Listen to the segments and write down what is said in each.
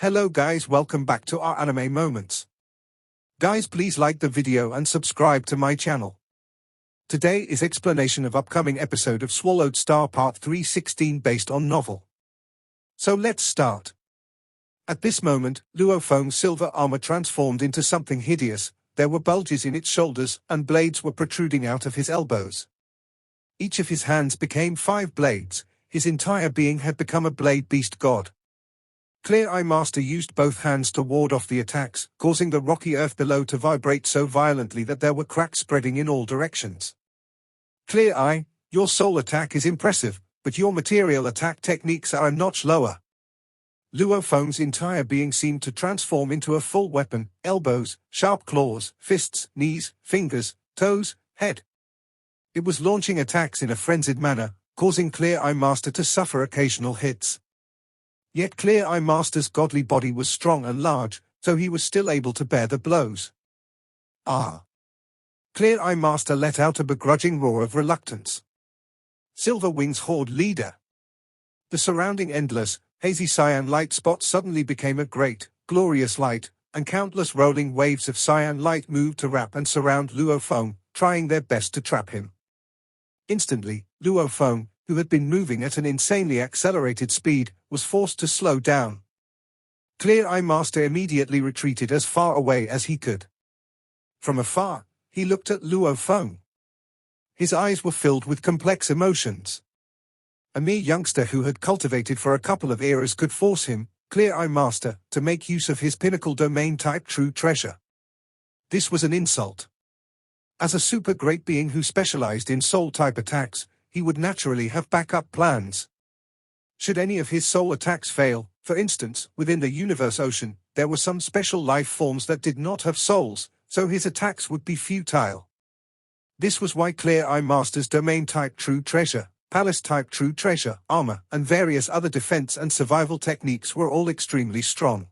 Hello guys, welcome back to our anime moments. Guys, please like the video and subscribe to my channel. Today is explanation of upcoming episode of Swallowed Star Part 316 based on novel. So let's start. At this moment, Luo Feng's silver armor transformed into something hideous. There were bulges in its shoulders and blades were protruding out of his elbows. Each of his hands became 5 blades. His entire being had become a blade beast god. Clear Eye Master used both hands to ward off the attacks, causing the rocky earth below to vibrate so violently that there were cracks spreading in all directions. Clear Eye, your soul attack is impressive, but your material attack techniques are a notch lower. Luo Feng's entire being seemed to transform into a full weapon: elbows, sharp claws, fists, knees, fingers, toes, head. It was launching attacks in a frenzied manner, causing Clear Eye Master to suffer occasional hits. Yet Clear Eye Master's godly body was strong and large, so he was still able to bear the blows. Ah! Clear Eye Master let out a begrudging roar of reluctance. Silver Wings Horde Leader. The surrounding endless, hazy cyan light spot suddenly became a great, glorious light, and countless rolling waves of cyan light moved to wrap and surround Luo Feng, trying their best to trap him. Instantly, Luo Feng, who had been moving at an insanely accelerated speed, was forced to slow down. Clear Eye Master immediately retreated as far away as he could. From afar, he looked at Luo Feng. His eyes were filled with complex emotions. A mere youngster who had cultivated for a couple of eras could force him, Clear Eye Master, to make use of his pinnacle domain-type true treasure. This was an insult. As a super great being who specialized in soul-type attacks, he would naturally have backup plans. Should any of his soul attacks fail, for instance, within the universe ocean, there were some special life forms that did not have souls, so his attacks would be futile. This was why Clear Eye Master's domain-type true treasure, palace-type true treasure, armor, and various other defense and survival techniques were all extremely strong.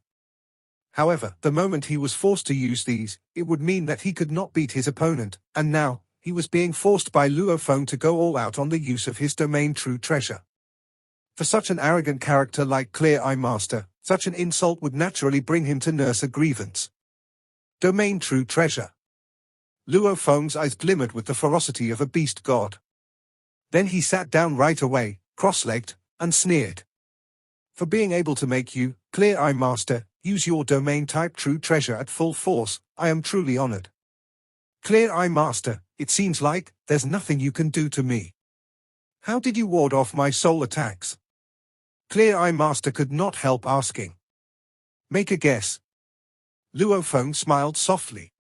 However, the moment he was forced to use these, it would mean that he could not beat his opponent, and now, he was being forced by Luo Feng to go all out on the use of his domain true treasure. For such an arrogant character like Clear Eye Master, such an insult would naturally bring him to nurse a grievance. Domain true treasure. Luo Feng's eyes glimmered with the ferocity of a beast god. Then he sat down right away, cross-legged, and sneered. For being able to make you, Clear Eye Master, use your domain-type true treasure at full force, I am truly honored. Clear Eye Master, it seems like there's nothing you can do to me. How did you ward off my soul attacks? Clear Eye Master could not help asking. Make a guess. Luo Feng smiled softly.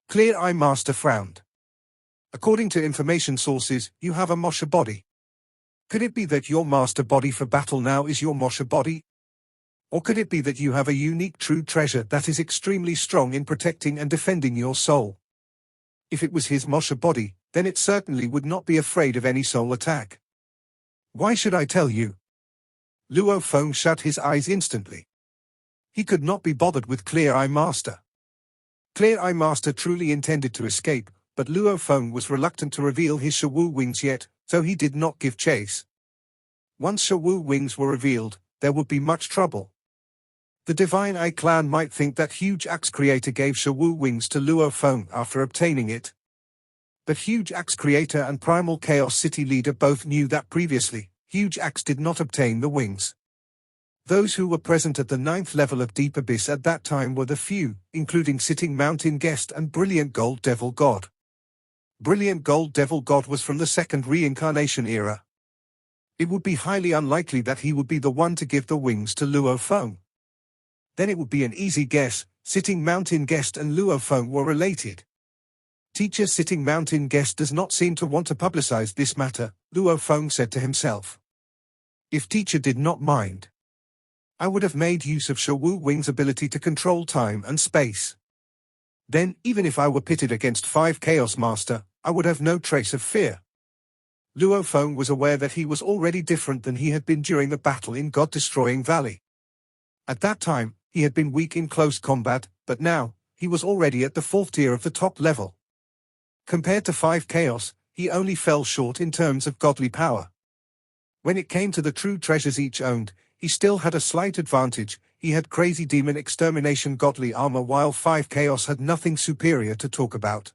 Clear Eye Master frowned. According to information sources, you have a Mosha body. Could it be that your master body for battle now is your Mosha body? Or could it be that you have a unique true treasure that is extremely strong in protecting and defending your soul? If it was his Mosha body, then it certainly would not be afraid of any soul attack. Why should I tell you? Luo Feng shut his eyes instantly. He could not be bothered with Clear Eye Master. Clear Eye Master truly intended to escape, but Luo Feng was reluctant to reveal his Shawu wings yet, so he did not give chase. Once Shawu wings were revealed, there would be much trouble. The Divine Eye clan might think that Huge Axe Creator gave Shawu wings to Luo Feng after obtaining it. But Huge Axe Creator and Primal Chaos City Leader both knew that previously, Huge Axe did not obtain the wings. Those who were present at the 9th level of Deep Abyss at that time were the few, including Sitting Mountain Guest and Brilliant Gold Devil God. Brilliant Gold Devil God was from the 2nd reincarnation era. It would be highly unlikely that he would be the one to give the wings to Luo Feng. Then it would be an easy guess, Sitting Mountain Guest and Luo Feng were related. Teacher Sitting Mountain Guest does not seem to want to publicize this matter, Luo Feng said to himself. If teacher did not mind, I would have made use of Shawu Wing's ability to control time and space. Then, even if I were pitted against 5 Chaos Master, I would have no trace of fear. Luo Feng was aware that he was already different than he had been during the battle in God-Destroying Valley. At that time, he had been weak in close combat, but now, he was already at the 4th tier of the top level. Compared to 5 Chaos, he only fell short in terms of godly power. When it came to the true treasures each owned, he still had a slight advantage. he had crazy demon extermination godly armor while 5 Chaos had nothing superior to talk about.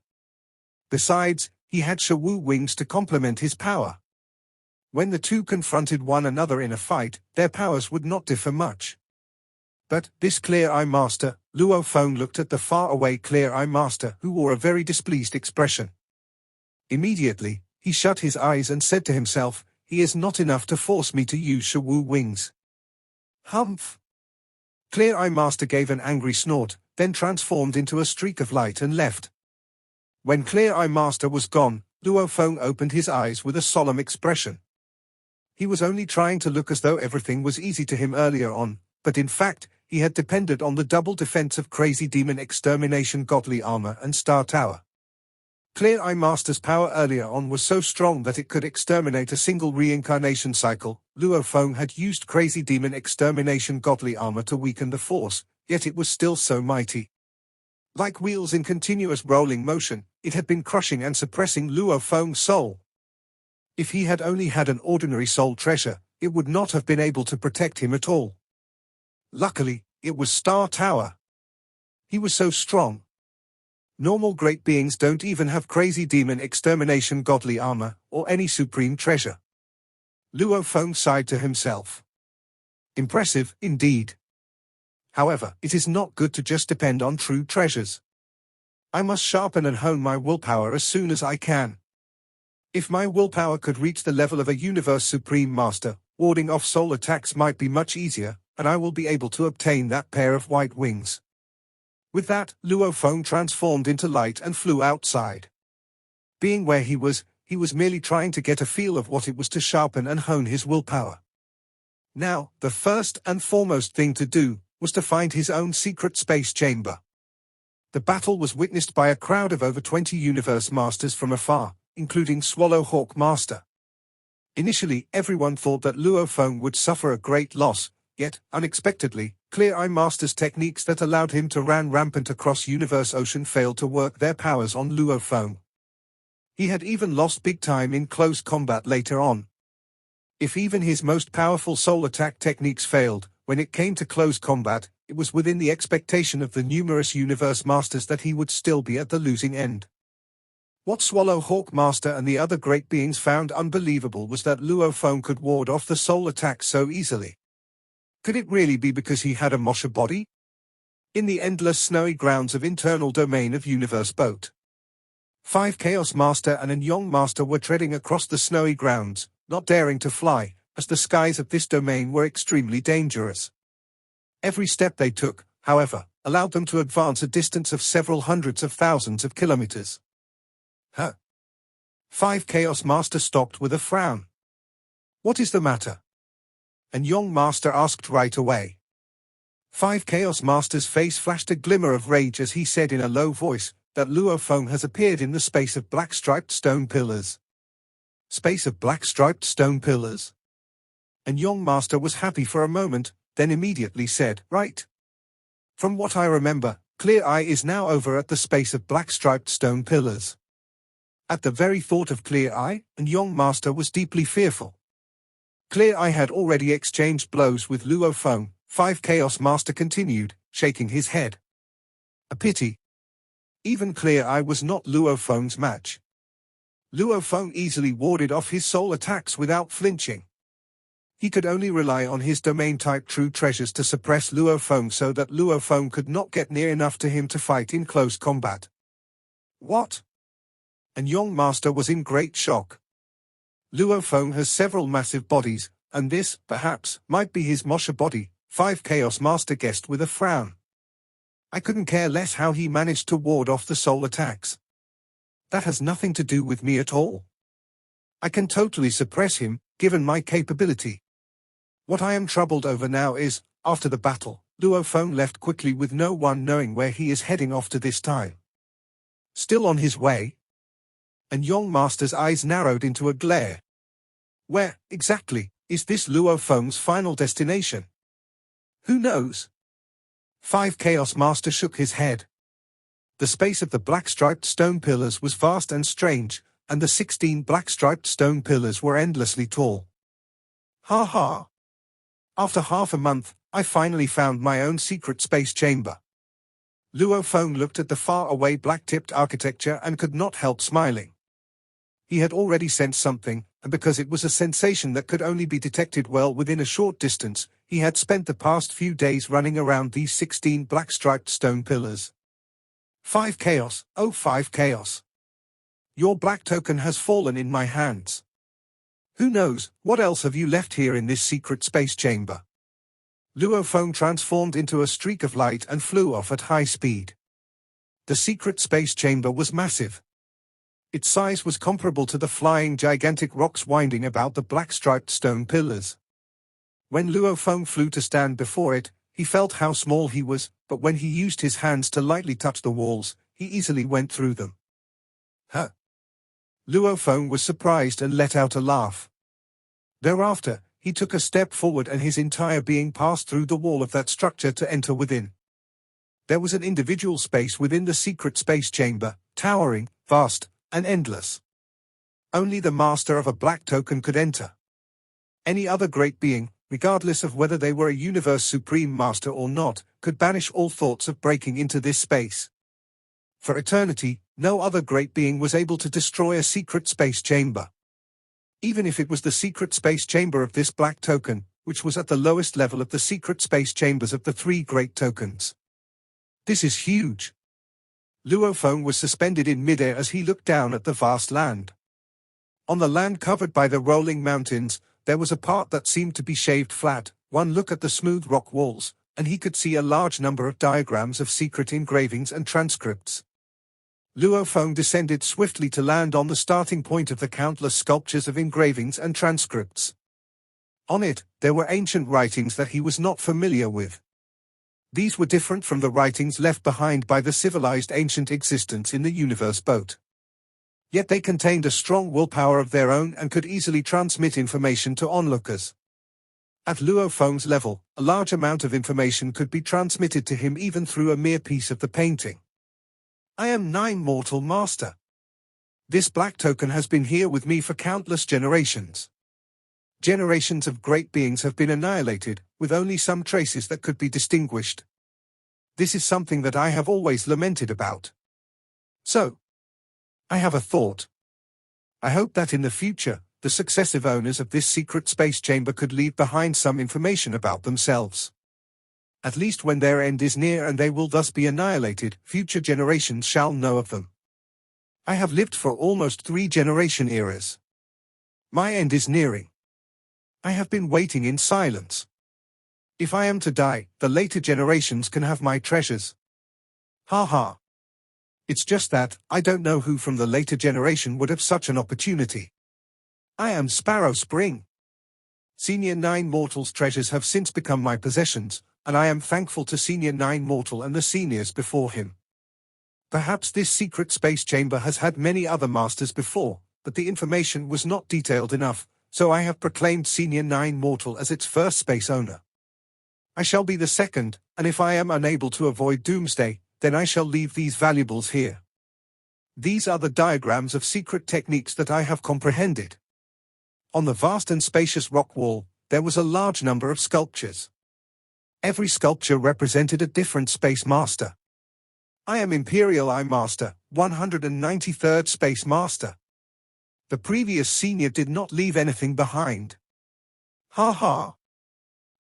Besides, he had Shawu wings to complement his power. When the two confronted one another in a fight, their powers would not differ much. But this Clear Eye Master, Luo Feng looked at the far-away Clear Eye Master who wore a very displeased expression. Immediately, he shut his eyes and said to himself, "He is not enough to force me to use Shawu wings." Humph! Clear Eye Master gave an angry snort, then transformed into a streak of light and left. When Clear Eye Master was gone, Luo Feng opened his eyes with a solemn expression. He was only trying to look as though everything was easy to him earlier on, but in fact, he had depended on the double defense of Crazy Demon Extermination Godly Armor and Star Tower. Clear Eye Master's power earlier on was so strong that it could exterminate a single reincarnation cycle. Luo Feng had used Crazy Demon Extermination Godly Armor to weaken the force, yet it was still so mighty. Like wheels in continuous rolling motion, it had been crushing and suppressing Luo Feng's soul. If he had only had an ordinary soul treasure, it would not have been able to protect him at all. Luckily, it was Star Tower. He was so strong. Normal great beings don't even have Crazy Demon Extermination Godly Armor, or any supreme treasure. Luo Feng sighed to himself. Impressive, indeed. However, it is not good to just depend on true treasures. I must sharpen and hone my willpower as soon as I can. If my willpower could reach the level of a Universe Supreme Master, warding off soul attacks might be much easier, and I will be able to obtain that pair of white wings. With that, Luo Feng transformed into light and flew outside. Being where he was merely trying to get a feel of what it was to sharpen and hone his willpower. Now, the first and foremost thing to do was to find his own secret space chamber. The battle was witnessed by a crowd of over 20 Universe Masters from afar, including Swallowhawk Master. Initially, everyone thought that Luo Feng would suffer a great loss, yet, unexpectedly, Clear Eye Master's techniques that allowed him to run rampant across Universe Ocean failed to work their powers on Luo Feng. He had even lost big time in close combat later on. If even his most powerful soul attack techniques failed, when it came to close combat, it was within the expectation of the numerous Universe Masters that he would still be at the losing end. What Swallowhawk Master and the other great beings found unbelievable was that Luo Feng could ward off the soul attacks so easily. Could it really be because he had a Mosha body? In the endless snowy grounds of internal domain of Universe Boat, 5 Chaos Master and an Yong Master were treading across the snowy grounds, not daring to fly, as the skies of this domain were extremely dangerous. Every step they took, however, allowed them to advance a distance of several hundreds of thousands of kilometers. 5 Chaos Master stopped with a frown. What is the matter? And Yong Master asked right away. 5 Chaos Master's face flashed a glimmer of rage as he said in a low voice, that Luo Feng has appeared in the space of black striped stone pillars. Space of black striped stone pillars? And Yong Master was happy for a moment, then immediately said, right. From what I remember, Clear Eye is now over at the space of black striped stone pillars. At the very thought of Clear Eye, and Yong Master was deeply fearful. Clear Eye had already exchanged blows with Luo Feng, 5 Chaos Master continued, shaking his head. A pity. Even Clear Eye was not Luo Feng's match. Luo Feng easily warded off his soul attacks without flinching. He could only rely on his domain-type true treasures to suppress Luo Feng so that Luo Feng could not get near enough to him to fight in close combat. What? And Yong Master was in great shock. Luo Feng has several massive bodies, and this, perhaps, might be his Mosha body, 5 Chaos Master guessed with a frown. I couldn't care less how he managed to ward off the soul attacks. That has nothing to do with me at all. I can totally suppress him, given my capability. What I am troubled over now is, after the battle, Luo Feng left quickly with no one knowing where he is heading off to this time. Still on his way? And Yong Master's eyes narrowed into a glare. Where, exactly, is this Luo Feng's final destination? Who knows? 5 Chaos Master shook his head. The space of the black-striped stone pillars was vast and strange, and the 16 black-striped stone pillars were endlessly tall. Ha ha! After half a month, I finally found my own secret space chamber. Luo Feng looked at the far-away black-tipped architecture and could not help smiling. He had already sensed something, and because it was a sensation that could only be detected well within a short distance, he had spent the past few days running around these 16 black-striped stone pillars. 5 chaos, oh 5 chaos. Your black token has fallen in my hands. Who knows, what else have you left here in this secret space chamber? Luo Feng transformed into a streak of light and flew off at high speed. The secret space chamber was massive. Its size was comparable to the flying gigantic rocks winding about the black-striped stone pillars. When Luo Feng flew to stand before it, he felt how small he was, but when he used his hands to lightly touch the walls, he easily went through them. Huh! Luo Feng was surprised and let out a laugh. Thereafter, he took a step forward and his entire being passed through the wall of that structure to enter within. There was an individual space within the secret space chamber, towering, vast, and endless. Only the master of a black token could enter. Any other great being, regardless of whether they were a universe supreme master or not, could banish all thoughts of breaking into this space. For eternity, no other great being was able to destroy a secret space chamber. Even if it was the secret space chamber of this black token, which was at the lowest level of the secret space chambers of the 3 great tokens. This is huge. Luo Feng was suspended in midair as he looked down at the vast land. On the land covered by the rolling mountains, there was a part that seemed to be shaved flat. One look at the smooth rock walls, and he could see a large number of diagrams of secret engravings and transcripts. Luo Feng descended swiftly to land on the starting point of the countless sculptures of engravings and transcripts. On it, there were ancient writings that he was not familiar with. These were different from the writings left behind by the civilized ancient existence in the universe boat. Yet they contained a strong willpower of their own and could easily transmit information to onlookers. At Luo Feng's level, a large amount of information could be transmitted to him even through a mere piece of the painting. I am 9 mortal master. This black token has been here with me for countless generations. Generations of great beings have been annihilated, with only some traces that could be distinguished. This is something that I have always lamented about. So, I have a thought. I hope that in the future, the successive owners of this secret space chamber could leave behind some information about themselves. At least when their end is near and they will thus be annihilated, future generations shall know of them. I have lived for almost 3 generation eras. My end is nearing. I have been waiting in silence. If I am to die, the later generations can have my treasures. Ha ha. It's just that, I don't know who from the later generation would have such an opportunity. I am Sparrow Spring. Senior 9 Mortal's treasures have since become my possessions, and I am thankful to Senior 9 Mortal and the seniors before him. Perhaps this secret space chamber has had many other masters before, but the information was not detailed enough, so I have proclaimed Senior 9 Mortal as its first space owner. I shall be the second, and if I am unable to avoid doomsday, then I shall leave these valuables here. These are the diagrams of secret techniques that I have comprehended. On the vast and spacious rock wall, there was a large number of sculptures. Every sculpture represented a different space master. I am Imperial Eye Master, 193rd Space Master. The previous senior did not leave anything behind. Ha ha.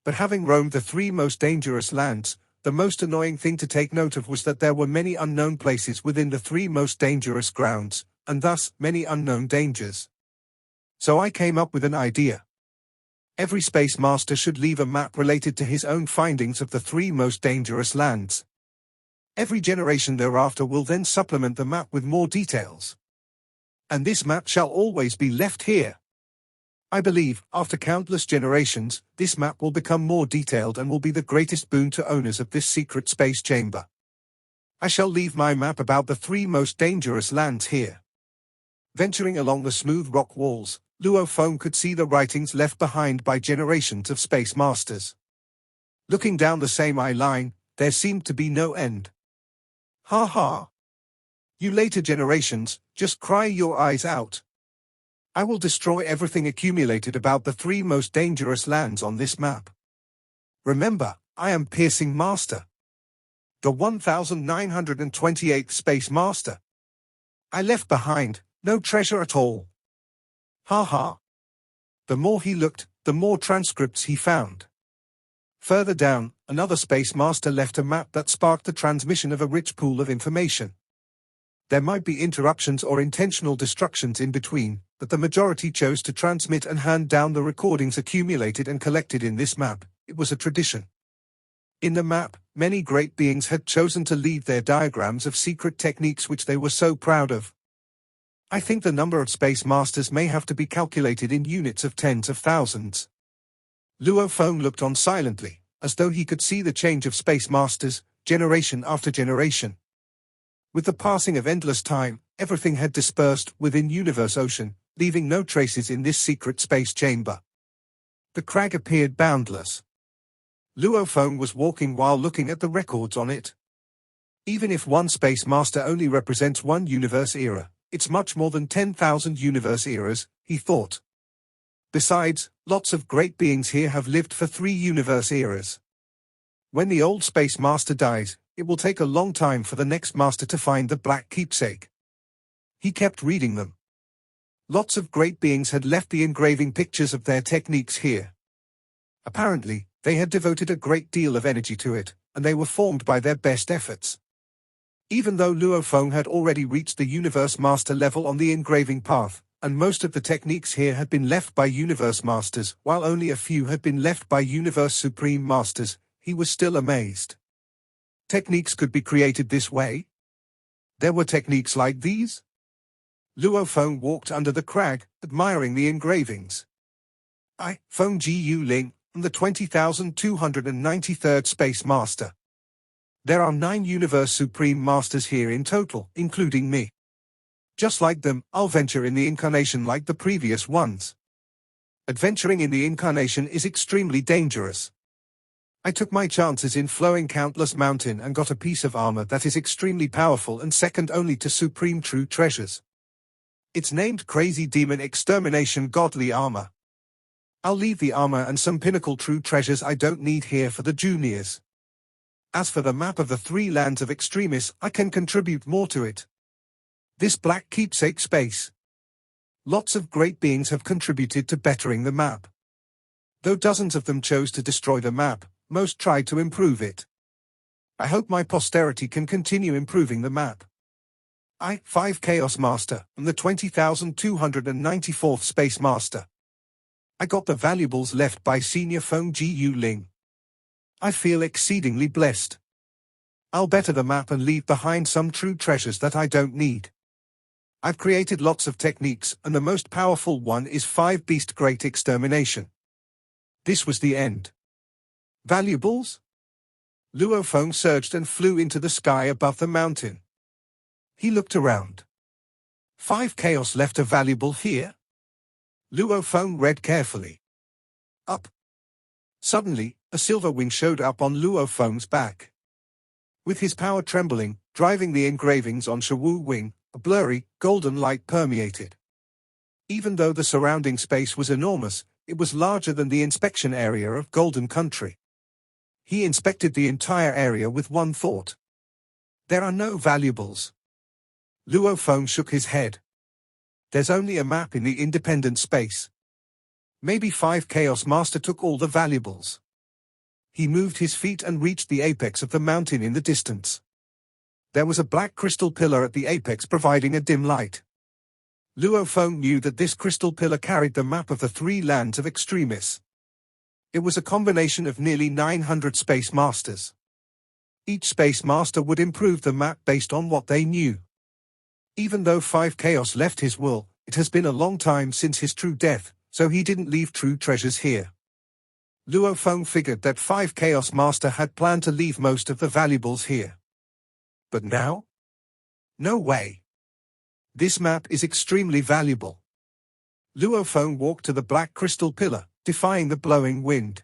But having roamed the 3 most dangerous lands, the most annoying thing to take note of was that there were many unknown places within the 3 most dangerous grounds, and thus many unknown dangers. So I came up with an idea. Every space master should leave a map related to his own findings of the 3 most dangerous lands. Every generation thereafter will then supplement the map with more details. And this map shall always be left here. I believe, after countless generations, this map will become more detailed and will be the greatest boon to owners of this secret space chamber. I shall leave my map about the 3 most dangerous lands here. Venturing along the smooth rock walls, Luo Feng could see the writings left behind by generations of space masters. Looking down the same eye line, there seemed to be no end. Ha ha. You later generations, just cry your eyes out. I will destroy everything accumulated about the 3 most dangerous lands on this map. Remember, I am Piercing Master. The 1928th Space Master. I left behind no treasure at all. Ha ha. The more he looked, the more transcripts he found. Further down, another Space Master left a map that sparked the transmission of a rich pool of information. There might be interruptions or intentional destructions in between, but the majority chose to transmit and hand down the recordings accumulated and collected in this map. It was a tradition. In the map, many great beings had chosen to leave their diagrams of secret techniques which they were so proud of. I think the number of Space Masters may have to be calculated in units of tens of thousands. Luo Feng looked on silently, as though he could see the change of Space Masters, generation after generation. With the passing of endless time, everything had dispersed within Universe Ocean, leaving no traces in this secret space chamber. The crag appeared boundless. Luo Feng was walking while looking at the records on it. Even if one Space Master only represents one universe era, it's much more than 10,000 universe eras, he thought. Besides, lots of great beings here have lived for 3 universe eras. When the old Space Master dies, it will take a long time for the next master to find the black keepsake. He kept reading them. Lots of great beings had left the engraving pictures of their techniques here. Apparently, they had devoted a great deal of energy to it, and they were formed by their best efforts. Even though Luo Feng had already reached the Universe Master level on the engraving path, and most of the techniques here had been left by Universe Masters, while only a few had been left by Universe Supreme Masters, he was still amazed. Techniques could be created this way? There were techniques like these? Luo Feng walked under the crag, admiring the engravings. I, Feng Jiu Ling, am the 20,293rd Space Master. There are 9 Universe Supreme Masters here in total, including me. Just like them, I'll venture in the incarnation like the previous ones. Adventuring in the incarnation is extremely dangerous. I took my chances in flowing Countless Mountain and got a piece of armor that is extremely powerful and second only to Supreme True Treasures. It's named Crazy Demon Extermination Godly Armor. I'll leave the armor and some pinnacle true treasures I don't need here for the juniors. As for the map of the 3 lands of Extremis, I can contribute more to it. This black keepsake space. Lots of great beings have contributed to bettering the map. Though dozens of them chose to destroy the map, most tried to improve it. I hope my posterity can continue improving the map. I, 5 Chaos Master, am the 20,294th Space Master. I got the valuables left by Senior Feng Jiu Ling. I feel exceedingly blessed. I'll better the map and leave behind some true treasures that I don't need. I've created lots of techniques, and the most powerful one is 5 Beast Great Extermination. This was the end. Valuables? Luo Feng surged and flew into the sky above the mountain. He looked around. 5 Chaos left a valuable here? Luo Feng read carefully. Up. Suddenly, a silver wing showed up on Luo Feng's back. With his power trembling, driving the engravings on Shawu Wing, a blurry, golden light permeated. Even though the surrounding space was enormous, it was larger than the inspection area of Golden Country. He inspected the entire area with one thought. There are no valuables. Luo Feng shook his head. There's only a map in the independent space. Maybe 5 Chaos Master took all the valuables. He moved his feet and reached the apex of the mountain in the distance. There was a black crystal pillar at the apex providing a dim light. Luo Feng knew that this crystal pillar carried the map of the 3 lands of Extremis. It was a combination of nearly 900 Space Masters. Each Space Master would improve the map based on what they knew. Even though 5 Chaos left his world, it has been a long time since his true death, so he didn't leave true treasures here. Luo Feng figured that 5 Chaos Master had planned to leave most of the valuables here. But now? No way. This map is extremely valuable. Luo Feng walked to the black crystal pillar, defying the blowing wind.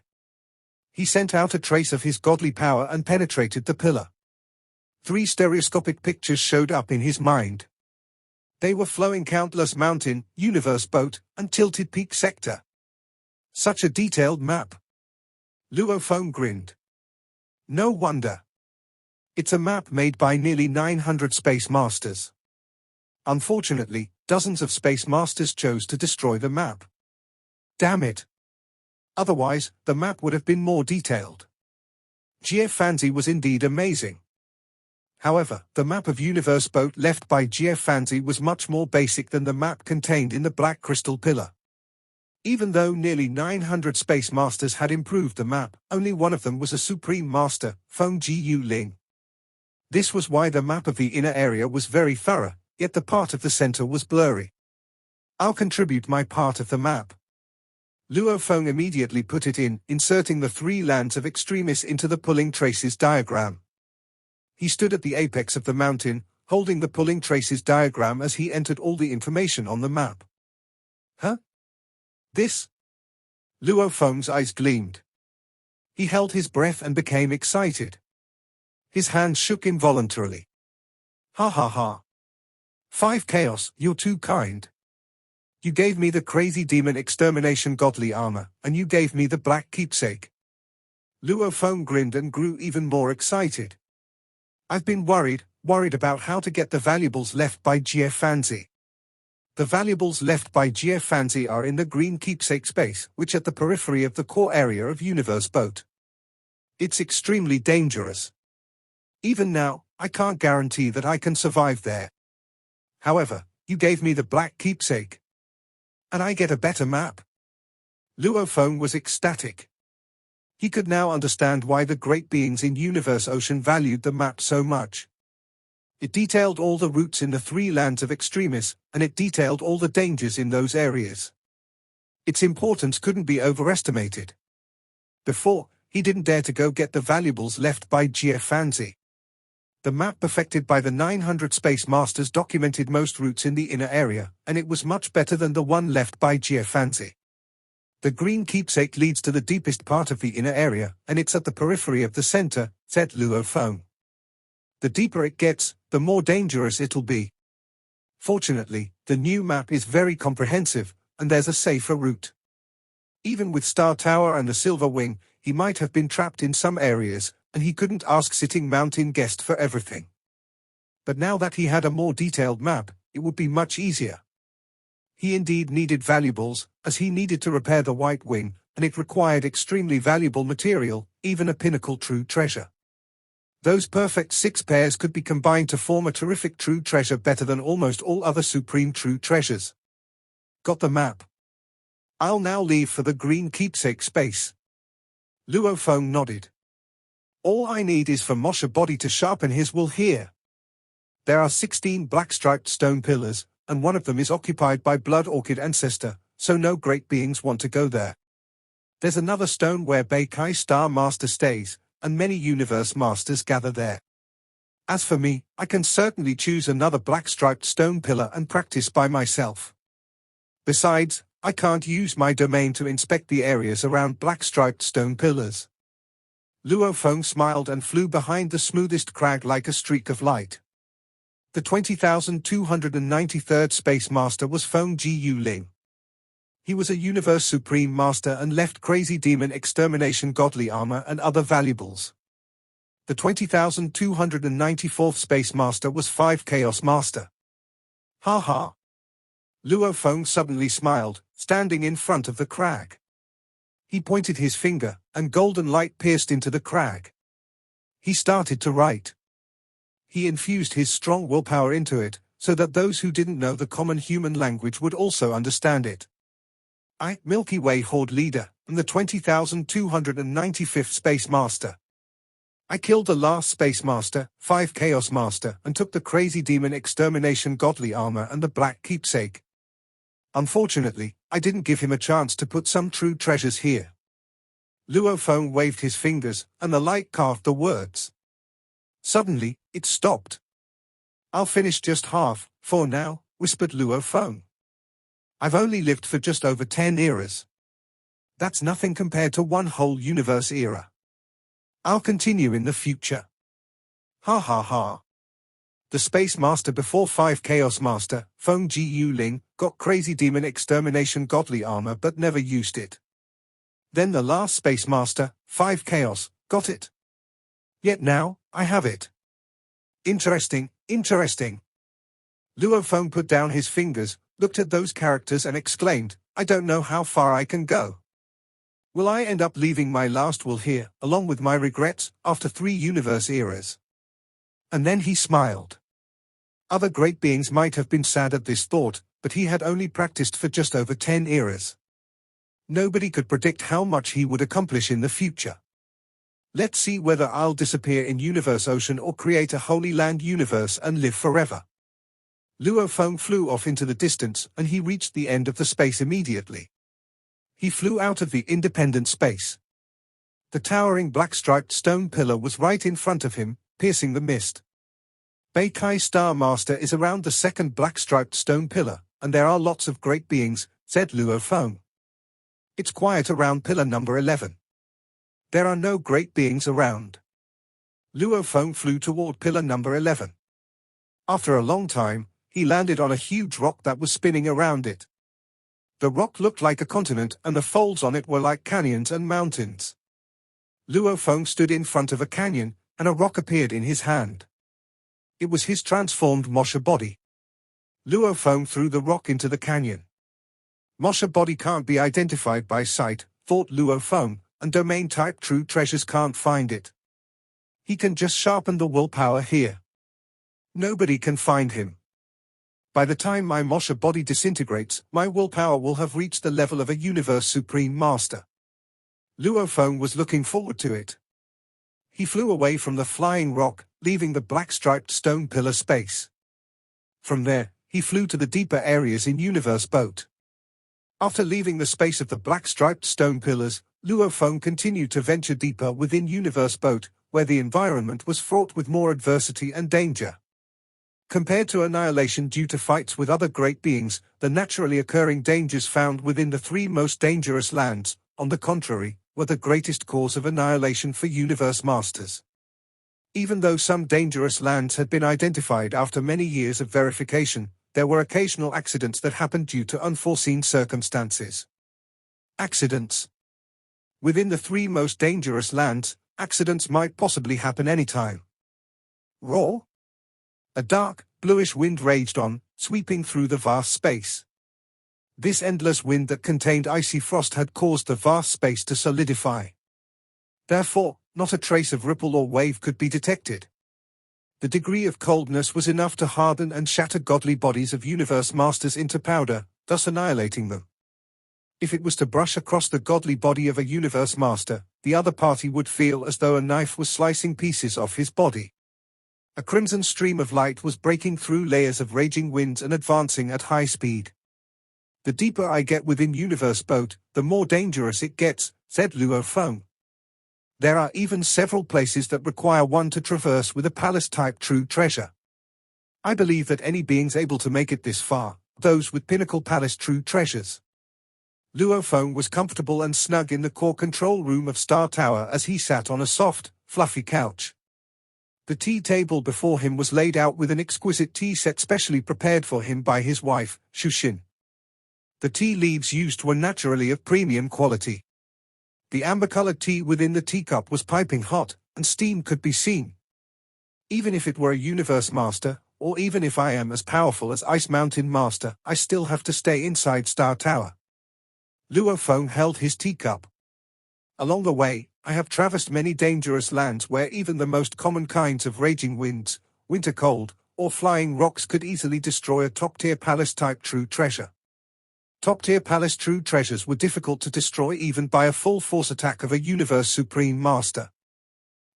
He sent out a trace of his godly power and penetrated the pillar. 3 stereoscopic pictures showed up in his mind. They were Flowing Countless Mountain, Universe Boat, and Tilted Peak Sector. Such a detailed map. Luo Feng grinned. No wonder. It's a map made by nearly 900 Space Masters. Unfortunately, dozens of Space Masters chose to destroy the map. Damn it. Otherwise, the map would have been more detailed. Jie Fanzi was indeed amazing. However, the map of Universe Boat left by Jie Fanzi was much more basic than the map contained in the Black Crystal Pillar. Even though nearly 900 Space Masters had improved the map, only one of them was a Supreme Master, Feng Jiu Ling. This was why the map of the inner area was very thorough, yet the part of the center was blurry. I'll contribute my part of the map. Luo Feng immediately put it in, inserting the three lands of extremis into the pulling traces diagram. He stood at the apex of the mountain, holding the pulling traces diagram as he entered all the information on the map. Huh? This? Luo Feng's eyes gleamed. He held his breath and became excited. His hands shook involuntarily. Ha ha ha. 5 Chaos, you're too kind. You gave me the crazy demon extermination godly armor, and you gave me the black keepsake. Luo Feng grinned and grew even more excited. I've been worried about how to get the valuables left by Jie Fanzi. The valuables left by Jie Fanzi are in the green keepsake space, which at the periphery of the core area of Universe Boat. It's extremely dangerous. Even now, I can't guarantee that I can survive there. However, you gave me the black keepsake. And I get a better map. Luo Feng was ecstatic. He could now understand why the great beings in Universe Ocean valued the map so much. It detailed all the routes in the three lands of extremis, and it detailed all the dangers in those areas. Its importance couldn't be overestimated. Before, he didn't dare to go get the valuables left by Jie Fanzi. The map perfected by the 900 Space Masters documented most routes in the inner area, and it was much better than the one left by Jie Fanzi. The green keepsake leads to the deepest part of the inner area, and it's at the periphery of the center, said Luo Feng. The deeper it gets, the more dangerous it'll be. Fortunately, the new map is very comprehensive, and there's a safer route. Even with Star Tower and the Silver Wing, he might have been trapped in some areas, and he couldn't ask Sitting Mountain Guest for everything. But now that he had a more detailed map, it would be much easier. He indeed needed valuables, as he needed to repair the White Wing, and it required extremely valuable material, even a pinnacle true treasure. Those perfect 6 pairs could be combined to form a terrific true treasure better than almost all other supreme true treasures. Got the map. I'll now leave for the green keepsake space. Luo Feng nodded. All I need is for Moshe Body to sharpen his wool here. There are 16 black-striped stone pillars, and one of them is occupied by Blood Orchid Ancestor, so no great beings want to go there. There's another stone where Beikai Star Master stays, and many Universe Masters gather there. As for me, I can certainly choose another black-striped stone pillar and practice by myself. Besides, I can't use my domain to inspect the areas around black-striped stone pillars. Luo Feng smiled and flew behind the smoothest crag like a streak of light. The 20,293rd Space Master was Feng Jiu Ling. He was a Universe Supreme Master and left Crazy Demon Extermination Godly Armor and other valuables. The 20,294th Space Master was 5 Chaos Master. Ha ha. Luo Feng suddenly smiled, standing in front of the crag. He pointed his finger, and golden light pierced into the crag. He started to write. He infused his strong willpower into it, so that those who didn't know the common human language would also understand it. I, Milky Way Horde Leader, am the 20,295th Space Master. I killed the last Space Master, 5 Chaos Master, and took the Crazy Demon Extermination Godly Armor and the Black Keepsake. Unfortunately, I didn't give him a chance to put some true treasures here. Luo Feng waved his fingers, and the light carved the words. Suddenly, it stopped. I'll finish just half, for now, whispered Luo Feng. I've only lived for just over 10 eras. That's nothing compared to one whole universe era. I'll continue in the future. Ha ha ha. The Space Master before 5 Chaos Master, Feng Jiu Ling, got Crazy Demon Extermination Godly Armor but never used it. Then the last Space Master, 5 Chaos, got it. Yet now, I have it. Interesting, interesting. Luofeng put down his fingers, looked at those characters and exclaimed, I don't know how far I can go. Will I end up leaving my last will here, along with my regrets, after 3 universe eras? And then he smiled. Other great beings might have been sad at this thought, but he had only practiced for just over 10 eras. Nobody could predict how much he would accomplish in the future. Let's see whether I'll disappear in Universe Ocean or create a Holy Land universe and live forever. Luofeng flew off into the distance and he reached the end of the space immediately. He flew out of the independent space. The towering black-striped stone pillar was right in front of him, piercing the mist. Beikai Star Master is around the second black-striped stone pillar, and there are lots of great beings, said Luofeng. It's quiet around pillar number 11. There are no great beings around. Luofeng flew toward pillar number 11. After a long time, he landed on a huge rock that was spinning around it. The rock looked like a continent and the folds on it were like canyons and mountains. Luofeng stood in front of a canyon, and a rock appeared in his hand. It was his transformed Mosha body. Luofeng threw the rock into the canyon. Mosha body can't be identified by sight, thought Luofeng, and domain-type true treasures can't find it. He can just sharpen the willpower here. Nobody can find him. By the time my Mosha body disintegrates, my willpower will have reached the level of a Universe Supreme Master. Luofeng was looking forward to it. He flew away from the flying rock, leaving the black-striped stone pillar space. From there, he flew to the deeper areas in Universe Boat. After leaving the space of the black-striped stone pillars, Luofeng continued to venture deeper within Universe Boat, where the environment was fraught with more adversity and danger. Compared to annihilation due to fights with other great beings, the naturally occurring dangers found within the 3 most dangerous lands, on the contrary, were the greatest cause of annihilation for Universe Masters. Even though some dangerous lands had been identified after many years of verification, there were occasional accidents that happened due to unforeseen circumstances. Accidents. Within the 3 most dangerous lands, accidents might possibly happen anytime. Roar. A dark, bluish wind raged on, sweeping through the vast space. This endless wind that contained icy frost had caused the vast space to solidify. Therefore, not a trace of ripple or wave could be detected. The degree of coldness was enough to harden and shatter godly bodies of Universe Masters into powder, thus annihilating them. If it was to brush across the godly body of a Universe Master, the other party would feel as though a knife was slicing pieces off his body. A crimson stream of light was breaking through layers of raging winds and advancing at high speed. The deeper I get within Universe Boat, the more dangerous it gets, said Luofeng. There are even several places that require one to traverse with a palace-type true treasure. I believe that any beings able to make it this far, those with pinnacle palace true treasures. Luofeng was comfortable and snug in the core control room of Star Tower as he sat on a soft, fluffy couch. The tea table before him was laid out with an exquisite tea set specially prepared for him by his wife, Shushin. The tea leaves used were naturally of premium quality. The amber-colored tea within the teacup was piping hot, and steam could be seen. Even if it were a Universe Master, or even if I am as powerful as Ice Mountain Master, I still have to stay inside Star Tower. Luofeng held his teacup. Along the way, I have traversed many dangerous lands where even the most common kinds of raging winds, winter cold, or flying rocks could easily destroy a top-tier palace-type true treasure. Top-tier palace true treasures were difficult to destroy even by a full-force attack of a Universe Supreme Master.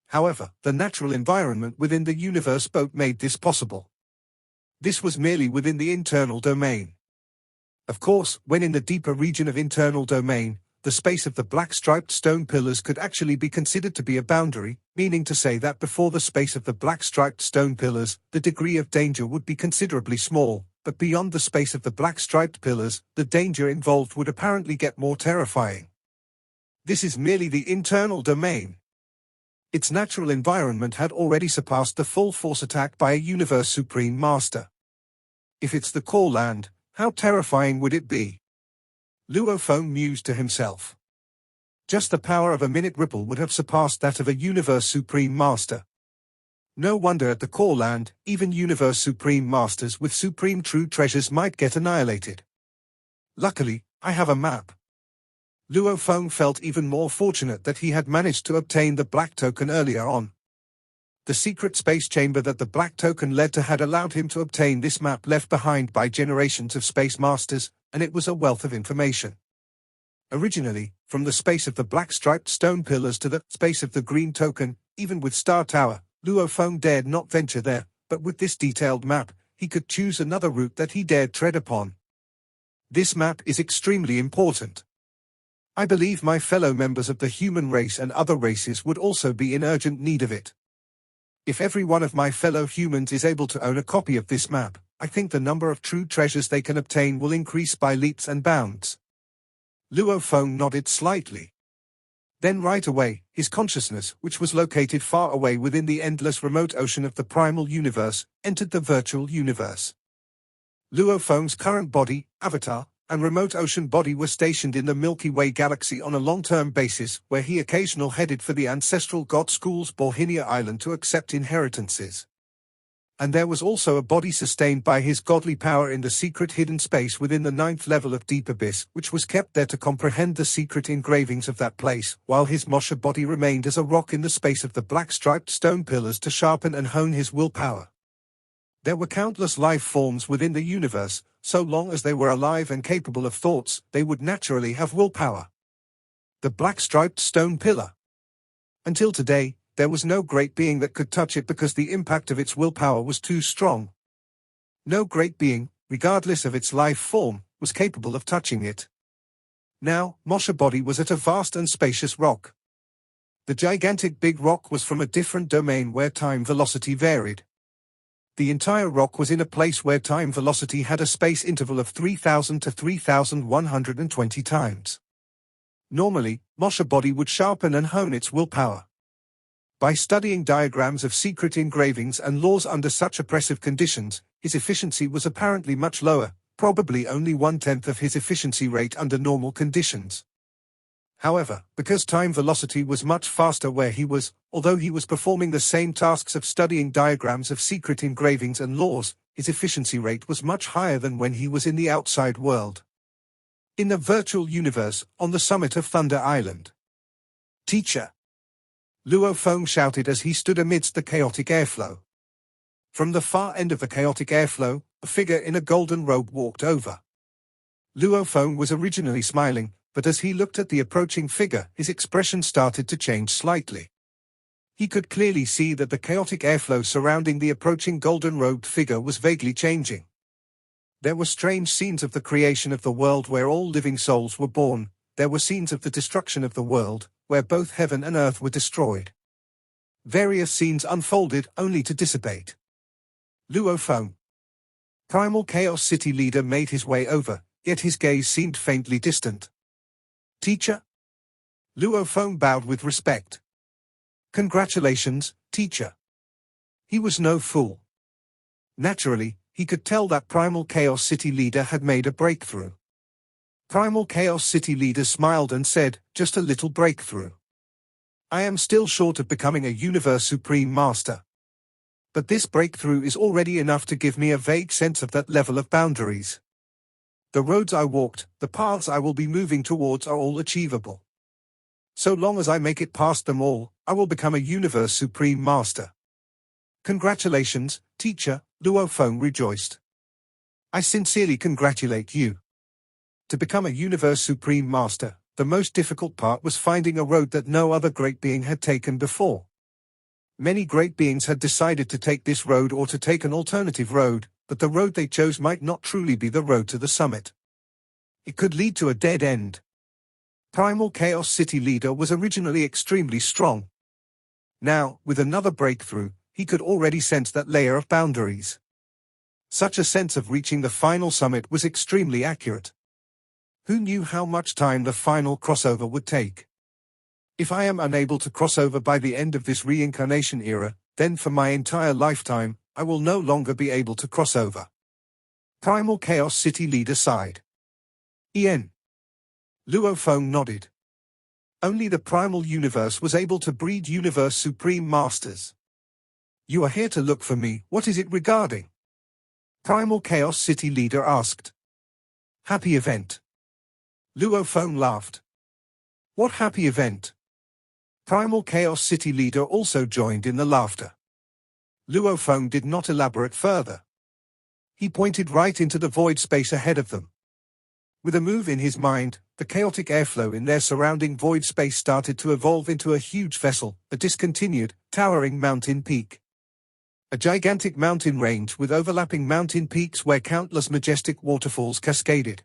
However, the natural environment within the Universe Boat made this possible. This was merely within the internal domain. Of course, when in the deeper region of internal domain, the space of the black-striped stone pillars could actually be considered to be a boundary, meaning to say that before the space of the black-striped stone pillars, the degree of danger would be considerably small, but beyond the space of the black-striped pillars, the danger involved would apparently get more terrifying. This is merely the internal domain. Its natural environment had already surpassed the full-force attack by a Universe Supreme Master. If it's the core land, how terrifying would it be? Luofeng mused to himself. Just the power of a minute ripple would have surpassed that of a Universe Supreme Master. No wonder at the core land, even Universe Supreme Masters with supreme true treasures might get annihilated. Luckily, I have a map. Luo Feng felt even more fortunate that he had managed to obtain the black token earlier on. The secret space chamber that the black token led to had allowed him to obtain this map left behind by generations of space masters, and it was a wealth of information. Originally, from the space of the black striped stone pillars to the space of the green token, even with Star Tower, Luo Feng dared not venture there, but with this detailed map, he could choose another route that he dared tread upon. This map is extremely important. I believe my fellow members of the human race and other races would also be in urgent need of it. If every one of my fellow humans is able to own a copy of this map, I think the number of true treasures they can obtain will increase by leaps and bounds. Luo Feng nodded slightly. Then right away, his consciousness, which was located far away within the endless remote ocean of the primal universe, entered the virtual universe. Luo Feng's current body, avatar, and remote ocean body were stationed in the Milky Way galaxy on a long-term basis, where he occasionally headed for the ancestral god school's Borhinia Island to accept inheritances. And there was also a body sustained by his godly power in the secret hidden space within the 9th level of Deep Abyss, which was kept there to comprehend the secret engravings of that place, while his Mosha body remained as a rock in the space of the black striped stone pillars to sharpen and hone his willpower. There were countless life forms within the universe. So long as they were alive and capable of thoughts, they would naturally have willpower. The black striped stone pillar. Until today, there was no great being that could touch it because the impact of its willpower was too strong. No great being, regardless of its life form, was capable of touching it. Now, Mosha body was at a vast and spacious rock. The gigantic big rock was from a different domain where time velocity varied. The entire rock was in a place where time velocity had a space interval of 3,000 to 3,120 times. Normally, Mosha body would sharpen and hone its willpower. By studying diagrams of secret engravings and laws under such oppressive conditions, his efficiency was apparently much lower, probably only 1/10 of his efficiency rate under normal conditions. However, because time velocity was much faster where he was, although he was performing the same tasks of studying diagrams of secret engravings and laws, his efficiency rate was much higher than when he was in the outside world. In the virtual universe, on the summit of Thunder Island. "Teacher!" Luo Feng shouted as he stood amidst the chaotic airflow. From the far end of the chaotic airflow, a figure in a golden robe walked over. Luo Feng was originally smiling, but as he looked at the approaching figure, his expression started to change slightly. He could clearly see that the chaotic airflow surrounding the approaching golden-robed figure was vaguely changing. There were strange scenes of the creation of the world where all living souls were born. There were scenes of the destruction of the world, where both heaven and earth were destroyed. Various scenes unfolded only to dissipate. Luo Feng, Primal Chaos City leader, made his way over, yet his gaze seemed faintly distant. "Teacher?" Luo Feng bowed with respect. "Congratulations, teacher." He was no fool. Naturally, he could tell that Primal Chaos City leader had made a breakthrough. Primal Chaos City leader smiled and said, "Just a little breakthrough. I am still short of becoming a Universe Supreme Master. But this breakthrough is already enough to give me a vague sense of that level of boundaries. The roads I walked, the paths I will be moving towards are all achievable. So long as I make it past them all, I will become a Universe Supreme Master." "Congratulations, teacher," Luo Feng rejoiced. "I sincerely congratulate you. To become a Universe Supreme Master, the most difficult part was finding a road that no other great being had taken before. Many great beings had decided to take this road or to take an alternative road, but the road they chose might not truly be the road to the summit. It could lead to a dead end. Primal Chaos City leader was originally extremely strong. Now, with another breakthrough, he could already sense that layer of boundaries. Such a sense of reaching the final summit was extremely accurate. Who knew how much time the final crossover would take? If I am unable to cross over by the end of this reincarnation era, then for my entire lifetime, I will no longer be able to cross over. Primal Chaos City leader sighed. "Ian." Luo Feng nodded. Only the primal universe was able to breed universe supreme masters. You are here to look for me, what is it regarding? Primal Chaos City leader asked. Happy event. Luophone laughed. What happy event? Primal Chaos City leader also joined in the laughter. Luophone did not elaborate further. He pointed right into the void space ahead of them. With a move in his mind, the chaotic airflow in their surrounding void space started to evolve into a huge vessel, a discontinued, towering mountain peak. A gigantic mountain range with overlapping mountain peaks where countless majestic waterfalls cascaded.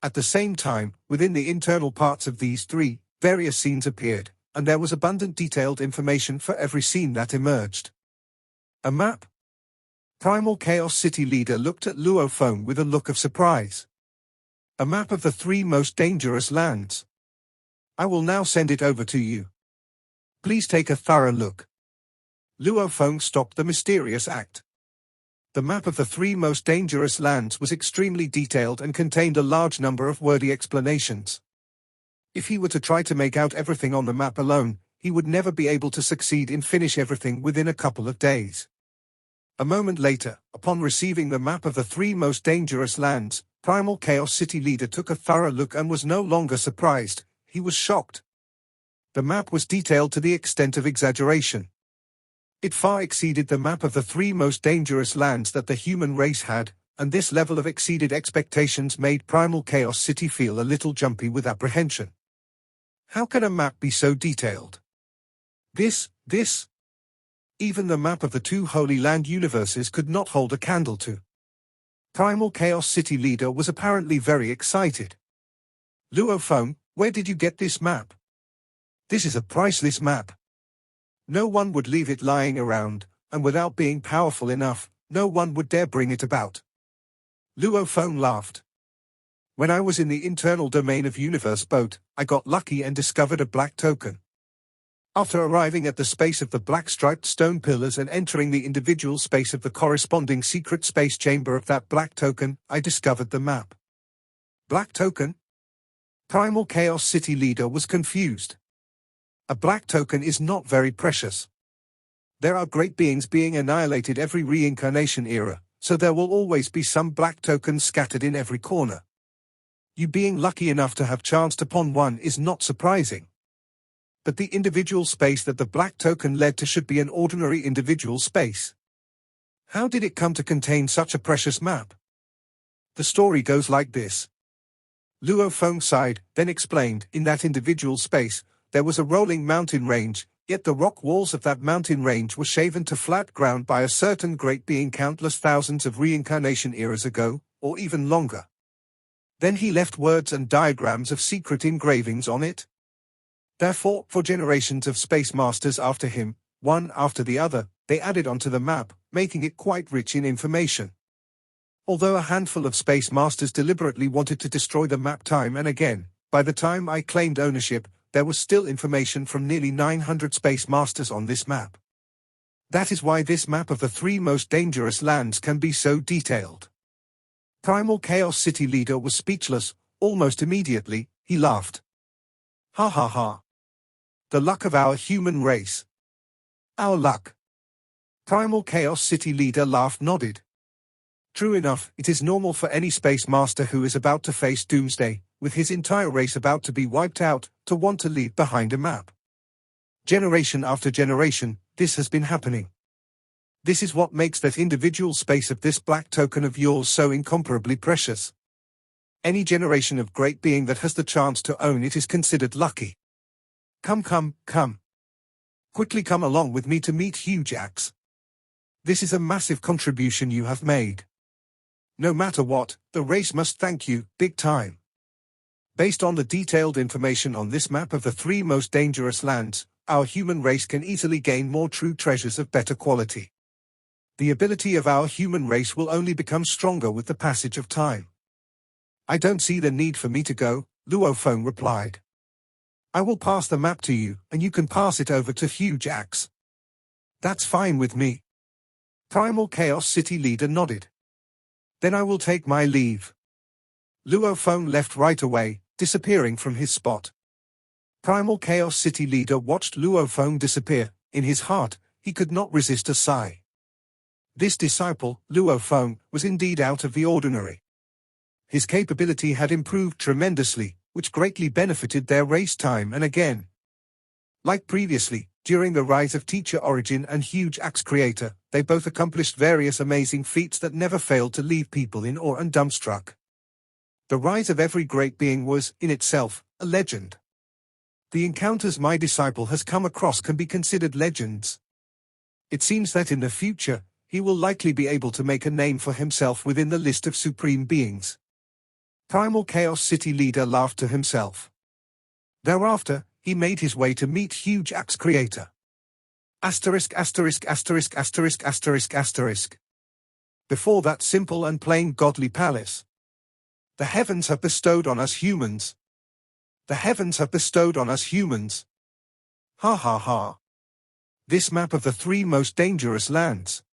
At the same time, within the internal parts of these three, various scenes appeared, and there was abundant detailed information for every scene that emerged. A map? Primal Chaos City leader looked at Luophone with a look of surprise. A map of the three most dangerous lands. I will now send it over to you. Please take a thorough look. Luophone stopped the mysterious act. The map of the three most dangerous lands was extremely detailed and contained a large number of wordy explanations. If he were to try to make out everything on the map alone, he would never be able to succeed in finish everything within a couple of days. A moment later, upon receiving the map of the three most dangerous lands, Primal Chaos City leader took a thorough look and was no longer surprised, he was shocked. The map was detailed to the extent of exaggeration. It far exceeded the map of the three most dangerous lands that the human race had, and this level of exceeded expectations made Primal Chaos City feel a little jumpy with apprehension. How can a map be so detailed? This. Even the map of the two Holy Land universes could not hold a candle to. Primal Chaos City leader was apparently very excited. Luophone, where did you get this map? This is a priceless map. No one would leave it lying around, and without being powerful enough, no one would dare bring it about. Luophone laughed. When I was in the internal domain of Universe Boat, I got lucky and discovered a black token. After arriving at the space of the black striped stone pillars and entering the individual space of the corresponding secret space chamber of that black token, I discovered the map. Black token? Primal Chaos City leader was confused. A black token is not very precious. There are great beings being annihilated every reincarnation era, so there will always be some black tokens scattered in every corner. You being lucky enough to have chanced upon one is not surprising. But the individual space that the black token led to should be an ordinary individual space. How did it come to contain such a precious map? The story goes like this. Luophone sighed, then explained, in that individual space, there was a rolling mountain range, yet the rock walls of that mountain range were shaven to flat ground by a certain great being countless thousands of reincarnation eras ago, or even longer. Then he left words and diagrams of secret engravings on it. Therefore, for generations of space masters after him, one after the other, they added onto the map, making it quite rich in information. Although a handful of space masters deliberately wanted to destroy the map time and again, by the time I claimed ownership, there was still information from nearly 900 space masters on this map. That is why this map of the three most dangerous lands can be so detailed. Primal Chaos City leader was speechless. Almost immediately, he laughed. Ha ha ha. The luck of our human race. Our luck. Primal Chaos City leader laughed nodded. True enough, it is normal for any space master who is about to face doomsday, with his entire race about to be wiped out, to want to leave behind a map. Generation after generation, this has been happening. This is what makes that individual space of this black token of yours so incomparably precious. Any generation of great being that has the chance to own it is considered lucky. Come. Quickly come along with me to meet Huge Axe. This is a massive contribution you have made. No matter what, the race must thank you, big time. Based on the detailed information on this map of the three most dangerous lands, our human race can easily gain more true treasures of better quality. The ability of our human race will only become stronger with the passage of time. I don't see the need for me to go, Luophone replied. I will pass the map to you, and you can pass it over to Huge Axe. That's fine with me. Primal Chaos City leader nodded. Then I will take my leave. Luophone left right away, disappearing from his spot. Primal Chaos City leader watched Luo Feng disappear. In his heart, he could not resist a sigh. This disciple, Luo Feng, was indeed out of the ordinary. His capability had improved tremendously, which greatly benefited their race time and again. Like previously, during the rise of Teacher Origin and Huge Axe Creator, they both accomplished various amazing feats that never failed to leave people in awe and dumbstruck. The rise of every great being was, in itself, a legend. The encounters my disciple has come across can be considered legends. It seems that in the future, he will likely be able to make a name for himself within the list of supreme beings. Primal Chaos City leader laughed to himself. Thereafter, he made his way to meet Huge Axe Creator. Asterisk asterisk asterisk asterisk asterisk asterisk. Before that simple and plain godly palace. The heavens have bestowed on us humans. The heavens have bestowed on us humans. Ha ha ha. This map of the 3 most dangerous lands.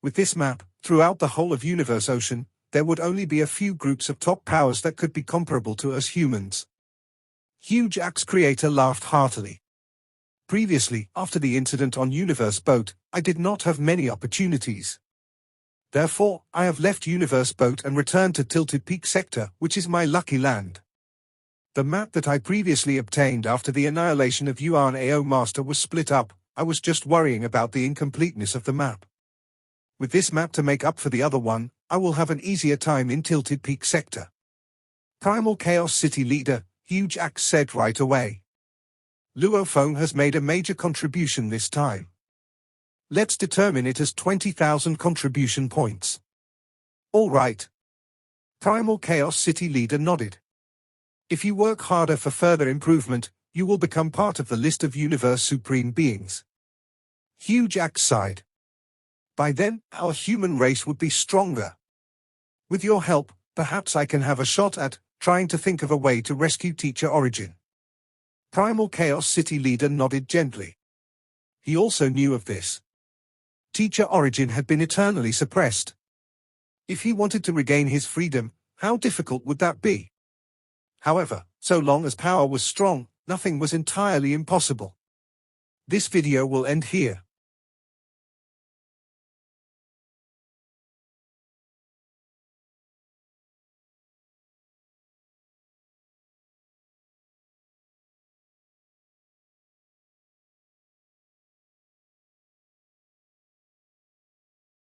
With this map, throughout the whole of Universe Ocean, there would only be a few groups of top powers that could be comparable to us humans. Huge Axe Creator laughed heartily. Previously, after the incident on Universe Boat, I did not have many opportunities. Therefore, I have left Universe Boat and returned to Tilted Peak Sector, which is my lucky land. The map that I previously obtained after the annihilation of Yuan AO Master was split up. I was just worrying about the incompleteness of the map. With this map to make up for the other one, I will have an easier time in Tilted Peak Sector. Primal Chaos City leader, Huge Axe said right away. Luo Feng has made a major contribution this time. Let's determine it as 20,000 contribution points. All right. Primal Chaos City leader nodded. If you work harder for further improvement, you will become part of the list of Universe Supreme Beings. Huge Axe sighed. By then, our human race would be stronger. With your help, perhaps I can have a shot at trying to think of a way to rescue Teacher Origin. Primal Chaos City leader nodded gently. He also knew of this. Teacher Origin had been eternally suppressed. If he wanted to regain his freedom, how difficult would that be? However, so long as power was strong, nothing was entirely impossible. This video will end here.